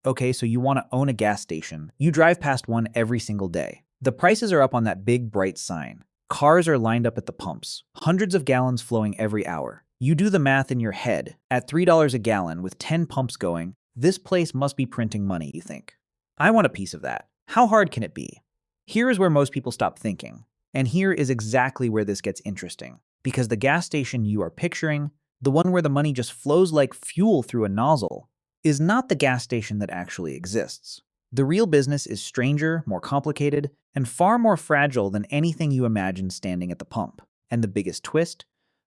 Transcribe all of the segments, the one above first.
Okay, so you want to own a gas station. You drive past one every single day. The prices are up on that big bright sign. Cars are lined up at the pumps, hundreds of gallons flowing every hour. You do the math in your head. At $3 a gallon with 10 pumps going, this place must be printing money, you think. I want a piece of that. How hard can it be? Here is where most people stop thinking. And here is exactly where this gets interesting. Because the gas station you are picturing, the one where the money just flows like fuel through a nozzle, is not the gas station that actually exists. The real business is stranger, more complicated, and far more fragile than anything you imagine standing at the pump. And the biggest twist?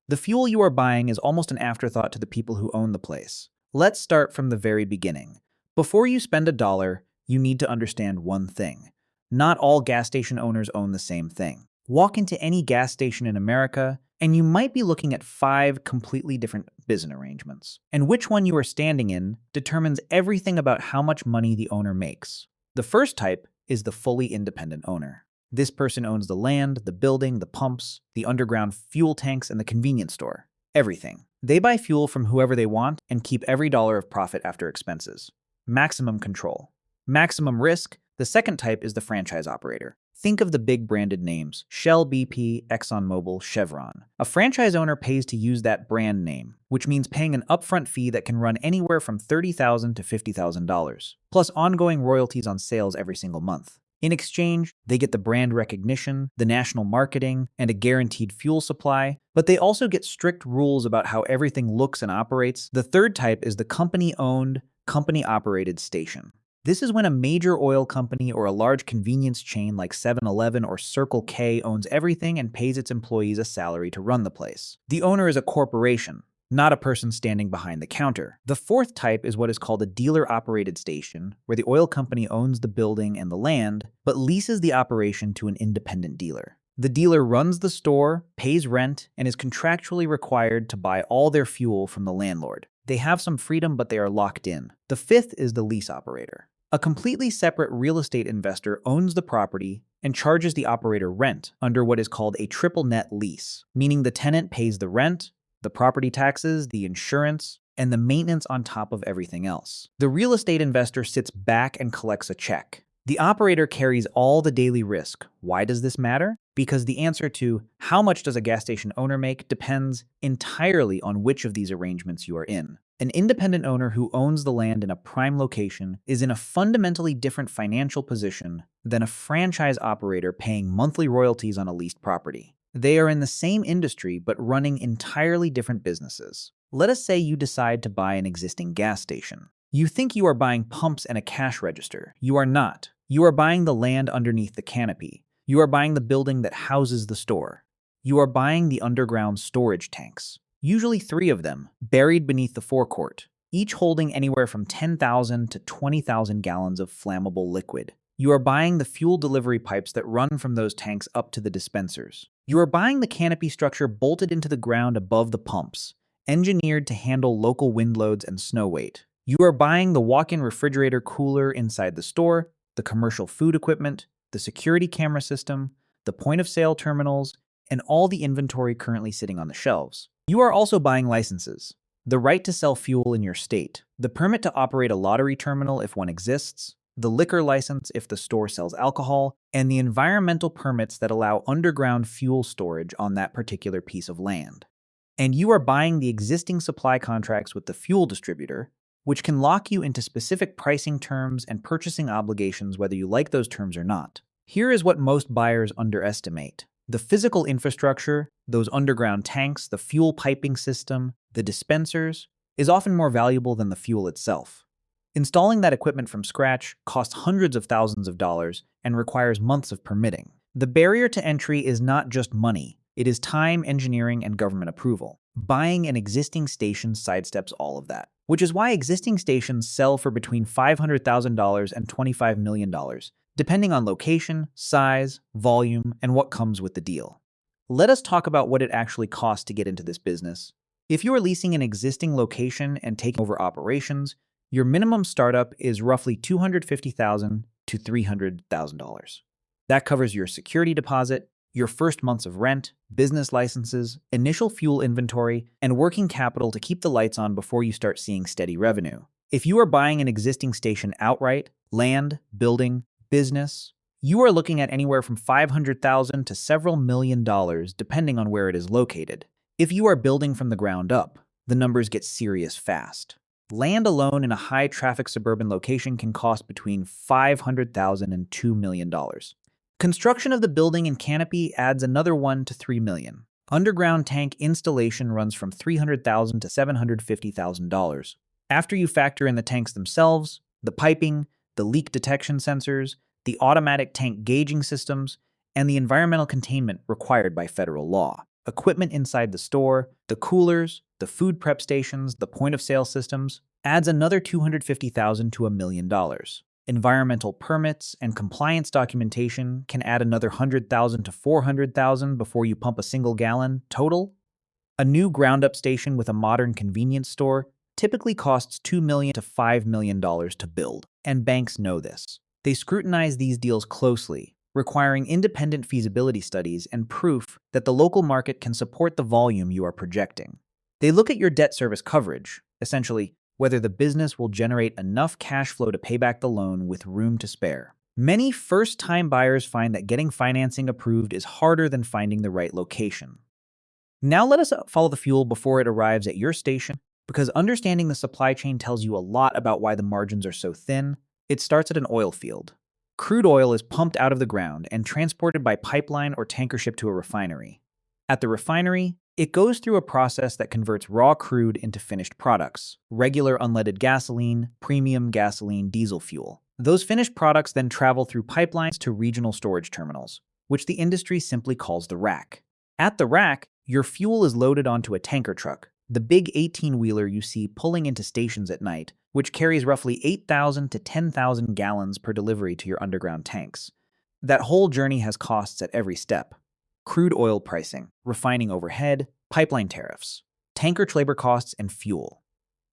The fuel you are buying is almost an afterthought to the people who own the place. Let's start from the very beginning. Before you spend a dollar, you need to understand one thing. Not all gas station owners own the same thing. Walk into any gas station in America, and you might be looking at 5 completely different business arrangements. And which one you are standing in determines everything about how much money the owner makes. The first type is the fully independent owner. This person owns the land, the building, the pumps, the underground fuel tanks, and the convenience store. Everything. They buy fuel from whoever they want and keep every dollar of profit after expenses. Maximum control. Maximum risk. The second type is the franchise operator. Think of the big branded names: Shell, BP, ExxonMobil, Chevron. A franchise owner pays to use that brand name, which means paying an upfront fee that can run anywhere from $30,000 to $50,000, plus ongoing royalties on sales every single month. In exchange, they get the brand recognition, the national marketing, and a guaranteed fuel supply, but they also get strict rules about how everything looks and operates. The third type is the company-owned, company-operated station. This is when a major oil company or a large convenience chain like 7-Eleven or Circle K owns everything and pays its employees a salary to run the place. The owner is a corporation, not a person standing behind the counter. The fourth type is what is called a dealer-operated station, where the oil company owns the building and the land, but leases the operation to an independent dealer. The dealer runs the store, pays rent, and is contractually required to buy all their fuel from the landlord. They have some freedom, but they are locked in. The fifth is the lease operator. A completely separate real estate investor owns the property and charges the operator rent under what is called a triple net lease, meaning the tenant pays the rent, the property taxes, the insurance, and the maintenance on top of everything else. The real estate investor sits back and collects a check. The operator carries all the daily risk. Why does this matter? Because the answer to how much does a gas station owner make depends entirely on which of these arrangements you are in. An independent owner who owns the land in a prime location is in a fundamentally different financial position than a franchise operator paying monthly royalties on a leased property. They are in the same industry but running entirely different businesses. Let us say you decide to buy an existing gas station. You think you are buying pumps and a cash register. You are not. You are buying the land underneath the canopy. You are buying the building that houses the store. You are buying the underground storage tanks, usually 3 of them, buried beneath the forecourt, each holding anywhere from 10,000 to 20,000 gallons of flammable liquid. You are buying the fuel delivery pipes that run from those tanks up to the dispensers. You are buying the canopy structure bolted into the ground above the pumps, engineered to handle local wind loads and snow weight. You are buying the walk-in refrigerator cooler inside the store, the commercial food equipment, the security camera system, the point-of-sale terminals, and all the inventory currently sitting on the shelves. You are also buying licenses: the right to sell fuel in your state, the permit to operate a lottery terminal if one exists, the liquor license if the store sells alcohol, and the environmental permits that allow underground fuel storage on that particular piece of land. And you are buying the existing supply contracts with the fuel distributor, which can lock you into specific pricing terms and purchasing obligations whether you like those terms or not. Here is what most buyers underestimate. The physical infrastructure, those underground tanks, the fuel piping system, the dispensers, is often more valuable than the fuel itself. Installing that equipment from scratch costs hundreds of thousands of dollars and requires months of permitting. The barrier to entry is not just money. It is time, engineering, and government approval. Buying an existing station sidesteps all of that, which is why existing stations sell for between $500,000 and $25 million, depending on location, size, volume, and what comes with the deal. Let us talk about what it actually costs to get into this business. If you are leasing an existing location and taking over operations, your minimum startup is roughly $250,000 to $300,000. That covers your security deposit, your first months of rent, business licenses, initial fuel inventory, and working capital to keep the lights on before you start seeing steady revenue. If you are buying an existing station outright, land, building, business, you are looking at anywhere from $500,000 to several $1 million depending on where it is located. If you are building from the ground up, the numbers get serious fast. Land alone in a high-traffic suburban location can cost between $500,000 and $2 million. Construction of the building and canopy adds another $1 to $3 million. Underground tank installation runs from $300,000 to $750,000. After you factor in the tanks themselves, the piping, the leak detection sensors, the automatic tank gauging systems, and the environmental containment required by federal law. Equipment inside the store, the coolers, the food prep stations, the point-of-sale systems, adds another $250,000 to $1 million. Environmental permits and compliance documentation can add another $100,000 to $400,000 before you pump a single gallon. Total? A new ground-up station with a modern convenience store typically costs $2 million to $5 million to build, and banks know this. They scrutinize these deals closely, requiring independent feasibility studies and proof that the local market can support the volume you are projecting. They look at your debt service coverage, essentially, whether the business will generate enough cash flow to pay back the loan with room to spare. Many first-time buyers find that getting financing approved is harder than finding the right location. Now let us follow the fuel before it arrives at your station, because understanding the supply chain tells you a lot about why the margins are so thin. It starts at an oil field. Crude oil is pumped out of the ground and transported by pipeline or tanker ship to a refinery. At the refinery, it goes through a process that converts raw crude into finished products, regular unleaded gasoline, premium gasoline, diesel fuel. Those finished products then travel through pipelines to regional storage terminals, which the industry simply calls the rack. At the rack, your fuel is loaded onto a tanker truck, the big 18-wheeler you see pulling into stations at night, which carries roughly 8,000 to 10,000 gallons per delivery to your underground tanks. That whole journey has costs at every step. Crude oil pricing, refining overhead, pipeline tariffs, tanker labor costs, and fuel.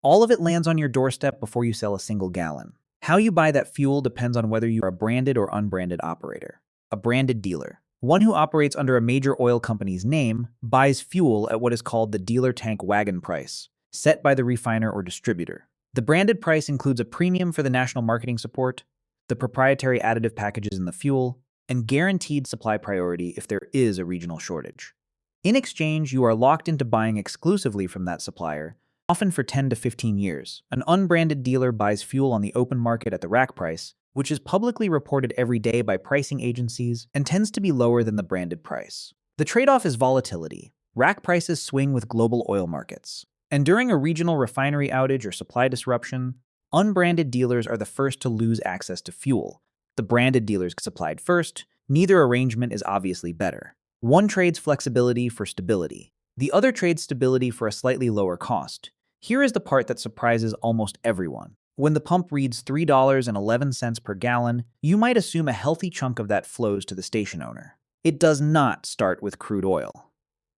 All of it lands on your doorstep before you sell a single gallon. How you buy that fuel depends on whether you are a branded or unbranded operator. A branded dealer, one who operates under a major oil company's name, buys fuel at what is called the dealer tank wagon price, set by the refiner or distributor. The branded price includes a premium for the national marketing support, the proprietary additive packages in the fuel, and guaranteed supply priority if there is a regional shortage. In exchange, you are locked into buying exclusively from that supplier, often for 10 to 15 years. An unbranded dealer buys fuel on the open market at the rack price, which is publicly reported every day by pricing agencies and tends to be lower than the branded price. The trade-off is volatility. Rack prices swing with global oil markets. And during a regional refinery outage or supply disruption, unbranded dealers are the first to lose access to fuel. The branded dealers supplied first. Neither arrangement is obviously better. One trades flexibility for stability. The other trades stability for a slightly lower cost. Here is the part that surprises almost everyone. When the pump reads $3.11 per gallon, you might assume a healthy chunk of that flows to the station owner. It does not start with crude oil.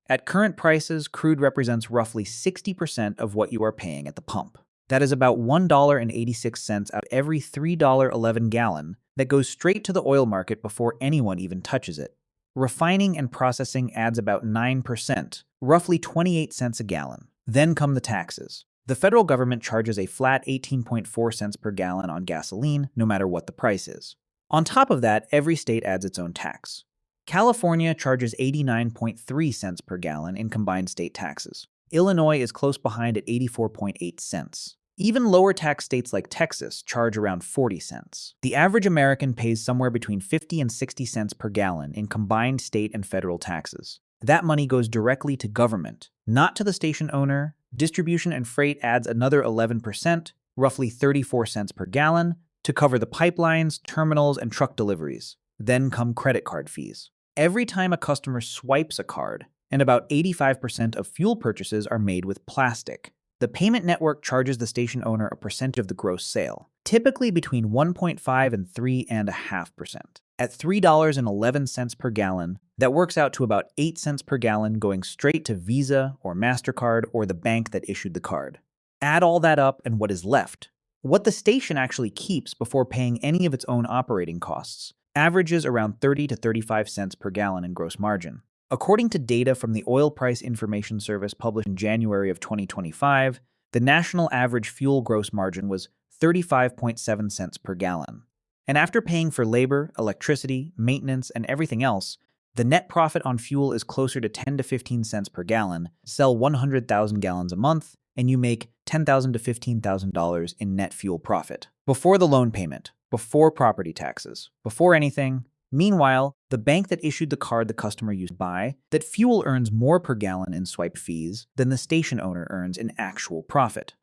At current prices, crude represents roughly 60% of what you are paying at the pump. That is about $1.86 out of every $3.11 gallon that goes straight to the oil market before anyone even touches it. Refining and processing adds about 9%, roughly 28 cents a gallon. Then come the taxes. The federal government charges a flat 18.4 cents per gallon on gasoline, no matter what the price is. On top of that, every state adds its own tax. California charges 89.3 cents per gallon in combined state taxes. Illinois is close behind at 84.8 cents. Even lower tax states like Texas charge around 40 cents. The average American pays somewhere between 50 and 60 cents per gallon in combined state and federal taxes. That money goes directly to government, not to the station owner. Distribution and freight adds another 11%, roughly 34 cents per gallon, to cover the pipelines, terminals, and truck deliveries. Then come credit card fees. Every time a customer swipes a card, and about 85% of fuel purchases are made with plastic, the payment network charges the station owner a percentage of the gross sale, typically between 1.5 and 3.5%. At $3.11 per gallon, that works out to about 8 cents per gallon going straight to Visa or MasterCard or the bank that issued the card. Add all that up and what is left, what the station actually keeps before paying any of its own operating costs, averages around 30 to 35 cents per gallon in gross margin. According to data from the Oil Price Information Service published in January of 2025, the national average fuel gross margin was 35.7 cents per gallon. And after paying for labor, electricity, maintenance, and everything else, the net profit on fuel is closer to 10 to 15 cents per gallon. Sell 100,000 gallons a month, and you make $10,000 to $15,000 in net fuel profit. Before the loan payment, before property taxes, before anything. Meanwhile, the bank that issued the card the customer used to buy, that fuel earns more per gallon in swipe fees than the station owner earns in actual profit.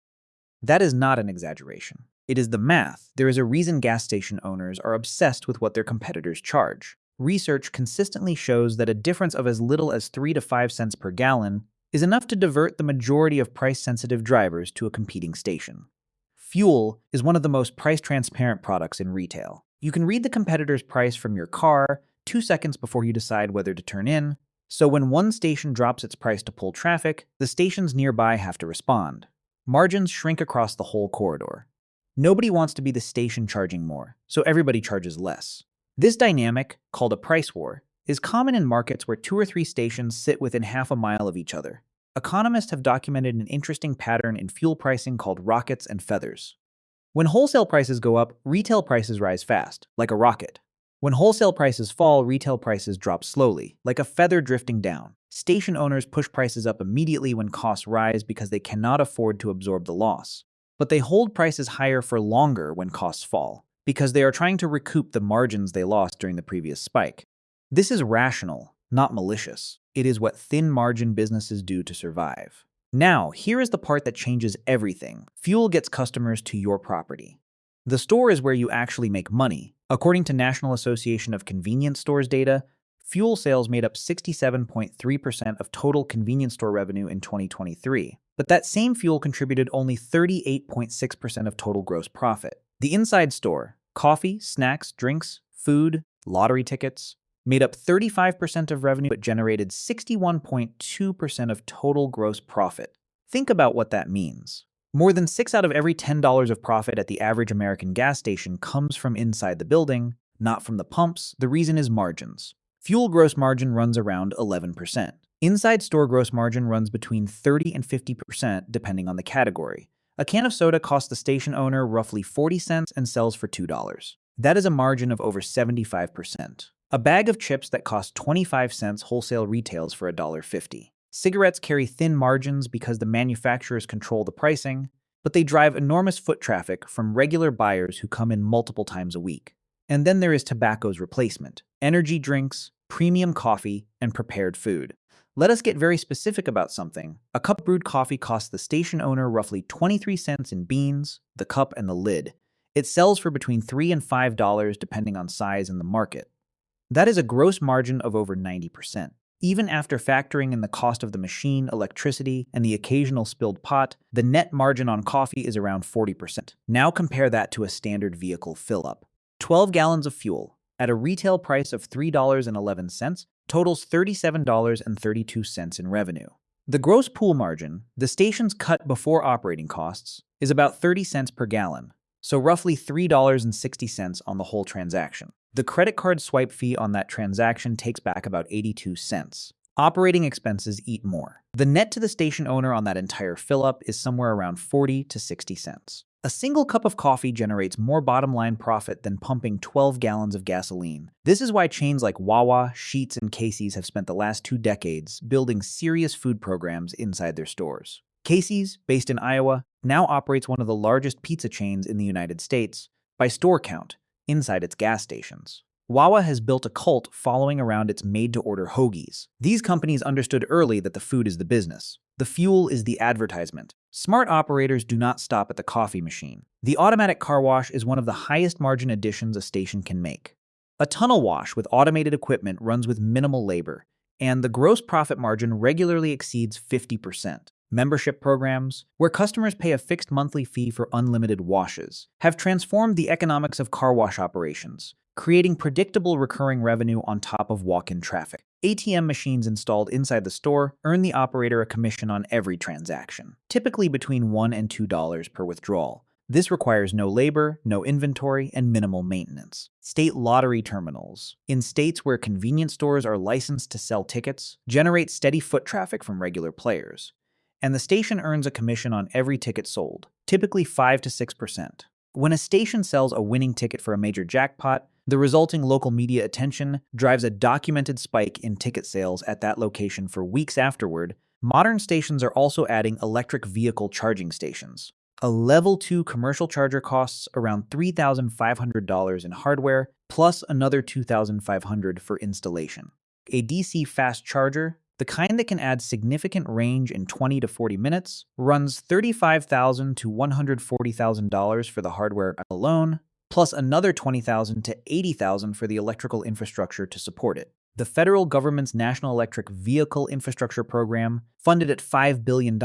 That is not an exaggeration. It is the math. There is a reason gas station owners are obsessed with what their competitors charge. Research consistently shows that a difference of as little as 3 to 5 cents per gallon is enough to divert the majority of price-sensitive drivers to a competing station. Fuel is one of the most price-transparent products in retail. You can read the competitor's price from your car 2 seconds before you decide whether to turn in, so when one station drops its price to pull traffic, the stations nearby have to respond. Margins shrink across the whole corridor. Nobody wants to be the station charging more, so everybody charges less. This dynamic, called a price war, is common in markets where 2 or 3 stations sit within half a mile of each other. Economists have documented an interesting pattern in fuel pricing called rockets and feathers. When wholesale prices go up, retail prices rise fast, like a rocket. When wholesale prices fall, retail prices drop slowly, like a feather drifting down. Station owners push prices up immediately when costs rise because they cannot afford to absorb the loss. But they hold prices higher for longer when costs fall, because they are trying to recoup the margins they lost during the previous spike. This is rational, not malicious. It is what thin-margin businesses do to survive. Now, here is the part that changes everything. Fuel gets customers to your property. The store is where you actually make money. According to National Association of Convenience Stores data, fuel sales made up 67.3% of total convenience store revenue in 2023. But that same fuel contributed only 38.6% of total gross profit. The inside store, coffee, snacks, drinks, food, lottery tickets, made up 35% of revenue but generated 61.2% of total gross profit. Think about what that means. More than 6 out of every $10 of profit at the average American gas station comes from inside the building, not from the pumps. The reason is margins. Fuel gross margin runs around 11%. Inside store gross margin runs between 30 and 50% depending on the category. A can of soda costs the station owner roughly 40 cents and sells for $2. That is a margin of over 75%. A bag of chips that costs 25 cents wholesale retails for $1.50. Cigarettes carry thin margins because the manufacturers control the pricing, but they drive enormous foot traffic from regular buyers who come in multiple times a week. And then there is tobacco's replacement, energy drinks, premium coffee, and prepared food. Let us get very specific about something. A cup of brewed coffee costs the station owner roughly 23 cents in beans, the cup, and the lid. It sells for between $3 and $5 depending on size and the market. That is a gross margin of over 90%. Even after factoring in the cost of the machine, electricity, and the occasional spilled pot, the net margin on coffee is around 40%. Now compare that to a standard vehicle fill-up. 12 gallons of fuel, at a retail price of $3.11, totals $37.32 in revenue. The gross pool margin, the station's cut before operating costs, is about 30 cents per gallon, so roughly $3.60 on the whole transaction. The credit card swipe fee on that transaction takes back about 82 cents. Operating expenses eat more. The net to the station owner on that entire fill-up is somewhere around 40 to 60 cents. A single cup of coffee generates more bottom-line profit than pumping 12 gallons of gasoline. This is why chains like Wawa, Sheetz, and Casey's have spent the last 2 decades building serious food programs inside their stores. Casey's, based in Iowa, now operates one of the largest pizza chains in the United States by store count inside its gas stations. Wawa has built a cult following around its made-to-order hoagies. These companies understood early that the food is the business. The fuel is the advertisement. Smart operators do not stop at the coffee machine. The automatic car wash is one of the highest margin additions a station can make. A tunnel wash with automated equipment runs with minimal labor, and the gross profit margin regularly exceeds 50%. Membership programs, where customers pay a fixed monthly fee for unlimited washes, have transformed the economics of car wash operations, creating predictable recurring revenue on top of walk-in traffic. ATM machines installed inside the store earn the operator a commission on every transaction, typically between $1 and $2 per withdrawal. This requires no labor, no inventory, and minimal maintenance. State lottery terminals, in states where convenience stores are licensed to sell tickets, generate steady foot traffic from regular players, and the station earns a commission on every ticket sold, typically 5 to 6%. When a station sells a winning ticket for a major jackpot, the resulting local media attention drives a documented spike in ticket sales at that location for weeks afterward. Modern stations are also adding electric vehicle charging stations. A Level 2 commercial charger costs around $3,500 in hardware, plus another $2,500 for installation. A DC fast charger, the kind that can add significant range in 20 to 40 minutes, runs $35,000 to $140,000 for the hardware alone, plus another $20,000 to $80,000 for the electrical infrastructure to support it. The federal government's National Electric Vehicle Infrastructure Program, funded at $5 billion,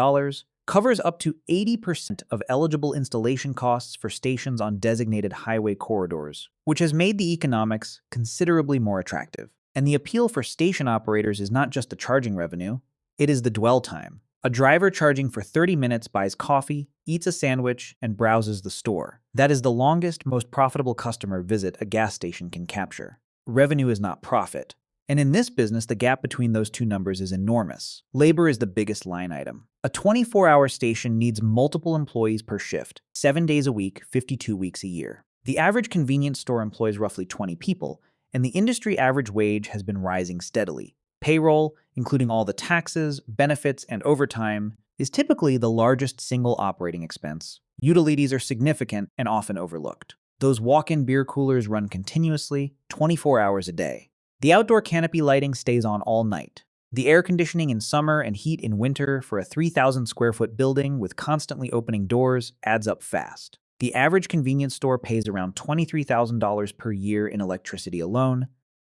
covers up to 80% of eligible installation costs for stations on designated highway corridors, which has made the economics considerably more attractive. And the appeal for station operators is not just the charging revenue, it is the dwell time. A driver charging for 30 minutes buys coffee, eats a sandwich, and browses the store. That is the longest, most profitable customer visit a gas station can capture. Revenue is not profit. And in this business, the gap between those two numbers is enormous. Labor is the biggest line item. A 24-hour station needs multiple employees per shift, 7 days a week, 52 weeks a year. The average convenience store employs roughly 20 people, and the industry average wage has been rising steadily. Payroll, including all the taxes, benefits, and overtime, is typically the largest single operating expense. Utilities are significant and often overlooked. Those walk-in beer coolers run continuously, 24 hours a day. The outdoor canopy lighting stays on all night. The air conditioning in summer and heat in winter for a 3,000 square foot building with constantly opening doors adds up fast. The average convenience store pays around $23,000 per year in electricity alone.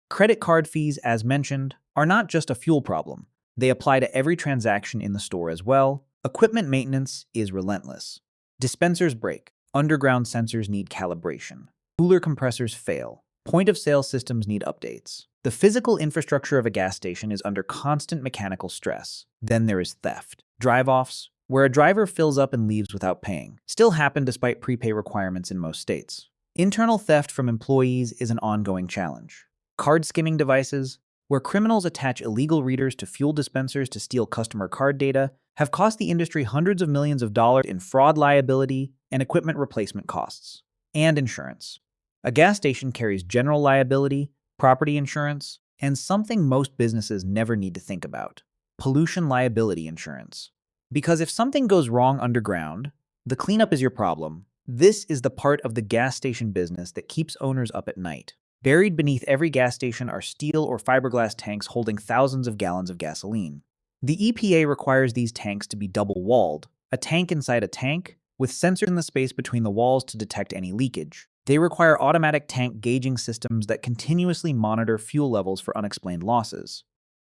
Credit card fees, as mentioned, are not just a fuel problem. They apply to every transaction in the store as well. Equipment maintenance is relentless. Dispensers break. Underground sensors need calibration. Cooler compressors fail. Point-of-sale systems need updates. The physical infrastructure of a gas station is under constant mechanical stress. Then there is theft. Drive-offs, where a driver fills up and leaves without paying, still happen despite prepay requirements in most states. Internal theft from employees is an ongoing challenge. Card skimming devices, where criminals attach illegal readers to fuel dispensers to steal customer card data, have cost the industry hundreds of millions of dollars in fraud liability and equipment replacement costs. And insurance. A gas station carries general liability, property insurance, and something most businesses never need to think about: pollution liability insurance. Because if something goes wrong underground, the cleanup is your problem. This is the part of the gas station business that keeps owners up at night. Buried beneath every gas station are steel or fiberglass tanks holding thousands of gallons of gasoline. The EPA requires these tanks to be double-walled, a tank inside a tank, with sensors in the space between the walls to detect any leakage. They require automatic tank gauging systems that continuously monitor fuel levels for unexplained losses.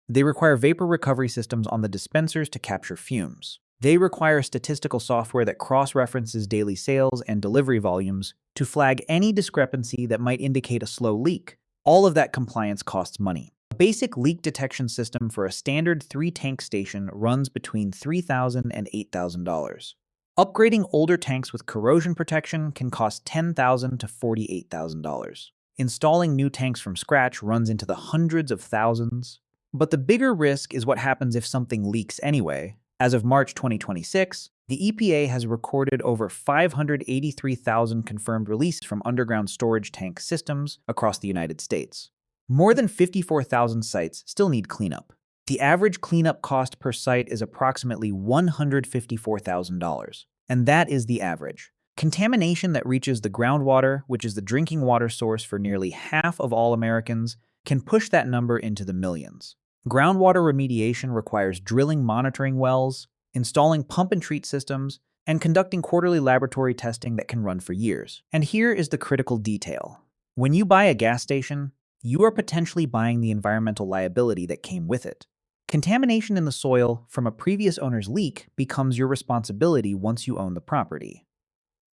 They require vapor recovery systems on the dispensers to capture fumes. They require statistical software that cross-references daily sales and delivery volumes to flag any discrepancy that might indicate a slow leak. All of that compliance costs money. A basic leak detection system for a standard 3-tank station runs between $3,000 and $8,000. Upgrading older tanks with corrosion protection can cost $10,000 to $48,000. Installing new tanks from scratch runs into the hundreds of thousands. But the bigger risk is what happens if something leaks anyway. As of March 2026, the EPA has recorded over 583,000 confirmed releases from underground storage tank systems across the United States. More than 54,000 sites still need cleanup. The average cleanup cost per site is approximately $154,000, and that is the average. Contamination that reaches the groundwater, which is the drinking water source for nearly half of all Americans, can push that number into the millions. Groundwater remediation requires drilling monitoring wells, installing pump and treat systems, and conducting quarterly laboratory testing that can run for years. And here is the critical detail. When you buy a gas station, you are potentially buying the environmental liability that came with it. Contamination in the soil from a previous owner's leak becomes your responsibility once you own the property.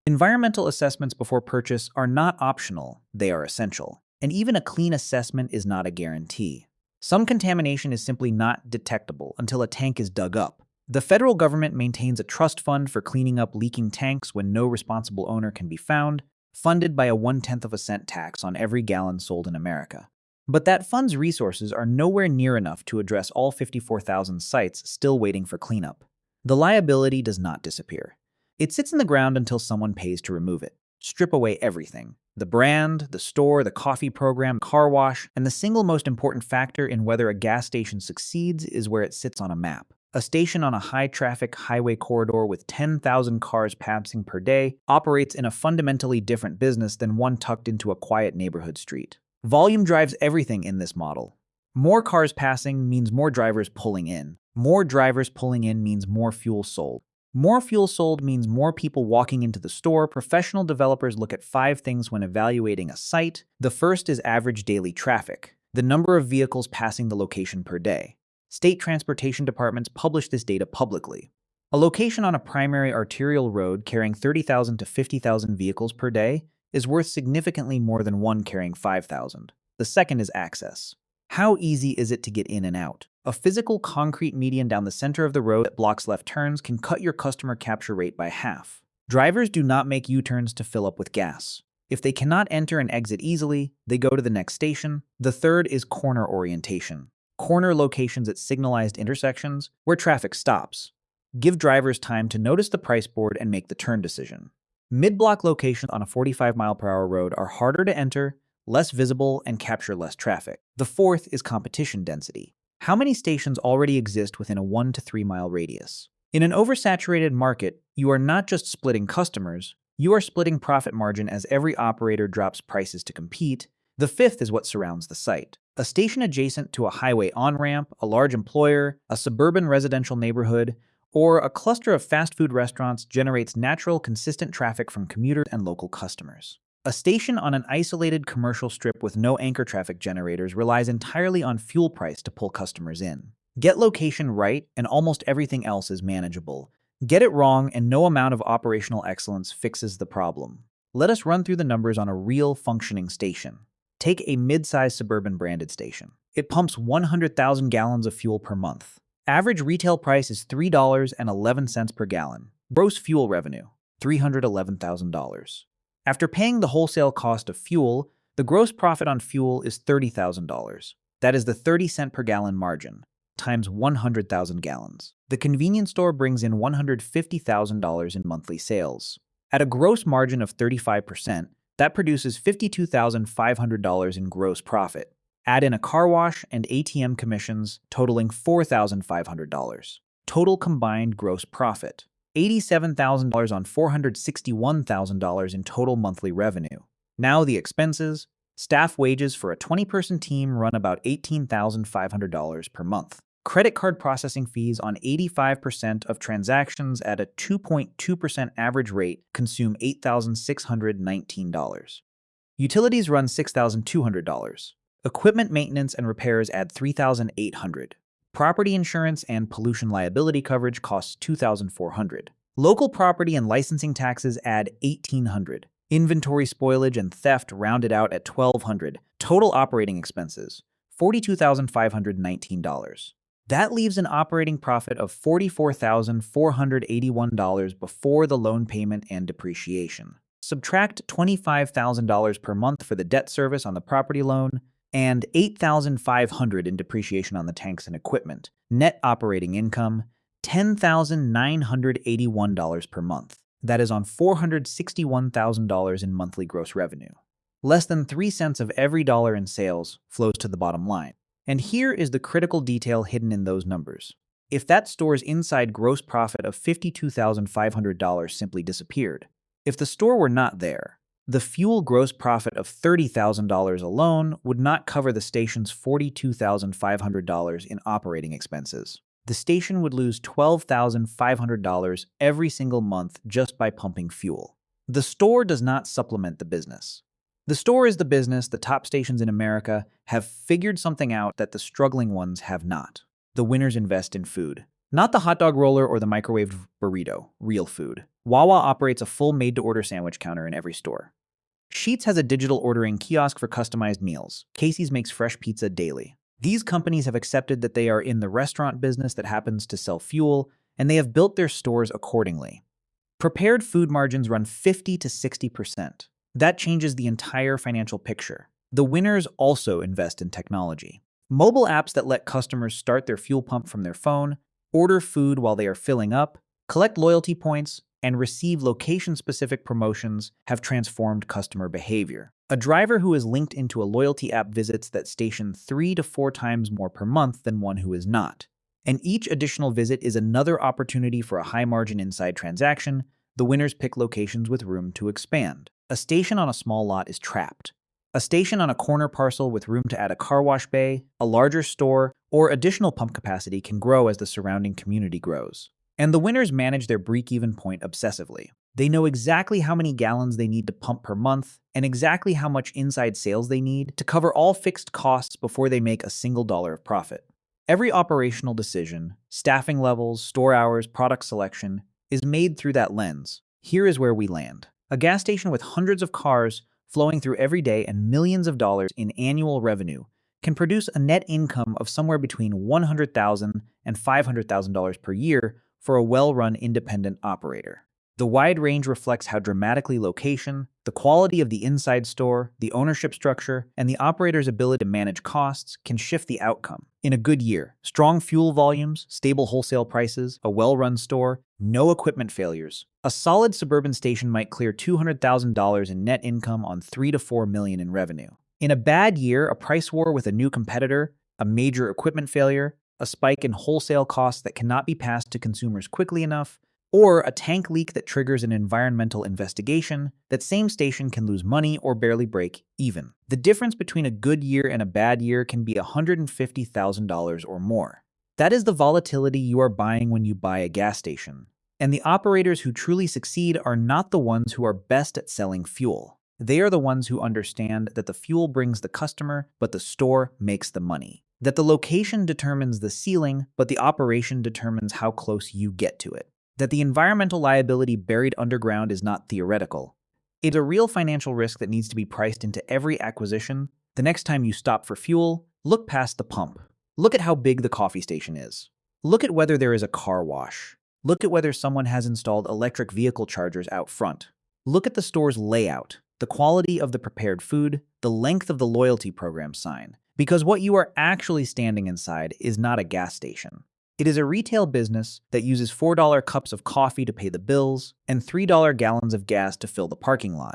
Environmental assessments before purchase are not optional, they are essential. And even a clean assessment is not a guarantee. Some contamination is simply not detectable until a tank is dug up. The federal government maintains a trust fund for cleaning up leaking tanks when no responsible owner can be found, funded by a 1/10 cent tax on every gallon sold in America. But that fund's resources are nowhere near enough to address all 54,000 sites still waiting for cleanup. The liability does not disappear. It sits in the ground until someone pays to remove it. Strip away everything. The brand, the store, the coffee program, car wash, and the single most important factor in whether a gas station succeeds is where it sits on a map. A station on a high-traffic highway corridor with 10,000 cars passing per day operates in a fundamentally different business than one tucked into a quiet neighborhood street. Volume drives everything in this model. More cars passing means more drivers pulling in. More drivers pulling in means more fuel sold. More fuel sold means more people walking into the store. Professional developers look at 5 things when evaluating a site. The first is average daily traffic, the number of vehicles passing the location per day. State transportation departments publish this data publicly. A location on a primary arterial road carrying 30,000 to 50,000 vehicles per day is worth significantly more than one carrying 5,000. The second is access. How easy is it to get in and out? A physical concrete median down the center of the road that blocks left turns can cut your customer capture rate by half. Drivers do not make U-turns to fill up with gas. If they cannot enter and exit easily, they go to the next station. The third is corner orientation. Corner locations at signalized intersections where traffic stops. Give drivers time to notice the price board and make the turn decision. Mid-block locations on a 45-mile-per-hour road are harder to enter, less visible, and capture less traffic. The fourth is competition density. How many stations already exist within a 1 to 3 mile radius? In an oversaturated market, you are not just splitting customers, you are splitting profit margin as every operator drops prices to compete. The fifth is what surrounds the site. A station adjacent to a highway on-ramp, a large employer, a suburban residential neighborhood, or a cluster of fast food restaurants generates natural, consistent traffic from commuters and local customers. A station on an isolated commercial strip with no anchor traffic generators relies entirely on fuel price to pull customers in. Get location right, and almost everything else is manageable. Get it wrong, and no amount of operational excellence fixes the problem. Let us run through the numbers on a real, functioning station. Take a mid-sized suburban branded station. It pumps 100,000 gallons of fuel per month. Average retail price is $3.11 per gallon. Gross fuel revenue, $311,000. After paying the wholesale cost of fuel, the gross profit on fuel is $30,000. That is the 30-cent per gallon margin, times 100,000 gallons. The convenience store brings in $150,000 in monthly sales. At a gross margin of 35%, that produces $52,500 in gross profit. Add in a car wash and ATM commissions totaling $4,500. Total combined gross profit, $87,000 on $461,000 in total monthly revenue. Now the expenses. Staff wages for a 20-person team run about $18,500 per month. Credit card processing fees on 85% of transactions at a 2.2% average rate consume $8,619. Utilities run $6,200. Equipment maintenance and repairs add $3,800. Property insurance and pollution liability coverage costs $2,400. Local property and licensing taxes add $1,800. Inventory spoilage and theft rounded out at $1,200. Total operating expenses, $42,519. That leaves an operating profit of $44,481 before the loan payment and depreciation. Subtract $25,000 per month for the debt service on the property loan and $8,500 in depreciation on the tanks and equipment. Net operating income, $10,981 per month. That is on $461,000 in monthly gross revenue. Less than 3 cents of every dollar in sales flows to the bottom line. And here is the critical detail hidden in those numbers. If that store's inside gross profit of $52,500 simply disappeared, if the store were not there, the fuel gross profit of $30,000 alone would not cover the station's $42,500 in operating expenses. The station would lose $12,500 every single month just by pumping fuel. The store does not supplement the business. The store is the business. The top stations in America have figured something out that the struggling ones have not. The winners invest in food. Not the hot dog roller or the microwaved burrito, real food. Wawa operates a full made-to-order sandwich counter in every store. Sheetz has a digital ordering kiosk for customized meals. Casey's makes fresh pizza daily. These companies have accepted that they are in the restaurant business that happens to sell fuel, and they have built their stores accordingly. Prepared food margins run 50 to 60%. That changes the entire financial picture. The winners also invest in technology. Mobile apps that let customers start their fuel pump from their phone, order food while they are filling up, collect loyalty points, and receive location-specific promotions have transformed customer behavior. A driver who is linked into a loyalty app visits that station 3 to 4 times more per month than one who is not. And each additional visit is another opportunity for a high-margin inside transaction. The winners pick locations with room to expand. A station on a small lot is trapped. A station on a corner parcel with room to add a car wash bay, a larger store, or additional pump capacity can grow as the surrounding community grows. And the winners manage their break-even point obsessively. They know exactly how many gallons they need to pump per month and exactly how much inside sales they need to cover all fixed costs before they make a single dollar of profit. Every operational decision, staffing levels, store hours, product selection, is made through that lens. Here is where we land. A gas station with hundreds of cars flowing through every day and millions of dollars in annual revenue can produce a net income of somewhere between $100,000 and $500,000 per year for a well-run independent operator. The wide range reflects how dramatically location, the quality of the inside store, the ownership structure, and the operator's ability to manage costs can shift the outcome. In a good year, strong fuel volumes, stable wholesale prices, a well-run store, no equipment failures. A solid suburban station might clear $200,000 in net income on $3 to $4 million in revenue. In a bad year, a price war with a new competitor, a major equipment failure, a spike in wholesale costs that cannot be passed to consumers quickly enough, or a tank leak that triggers an environmental investigation, that same station can lose money or barely break even. The difference between a good year and a bad year can be $150,000 or more. That is the volatility you are buying when you buy a gas station. And the operators who truly succeed are not the ones who are best at selling fuel. They are the ones who understand that the fuel brings the customer, but the store makes the money. That the location determines the ceiling, but the operation determines how close you get to it. That the environmental liability buried underground is not theoretical. It's a real financial risk that needs to be priced into every acquisition. The next time you stop for fuel, look past the pump. Look at how big the coffee station is. Look at whether there is a car wash. Look at whether someone has installed electric vehicle chargers out front. Look at the store's layout, the quality of the prepared food, the length of the loyalty program sign. Because what you are actually standing inside is not a gas station. It is a retail business that uses $4 cups of coffee to pay the bills and $3 gallons of gas to fill the parking lot.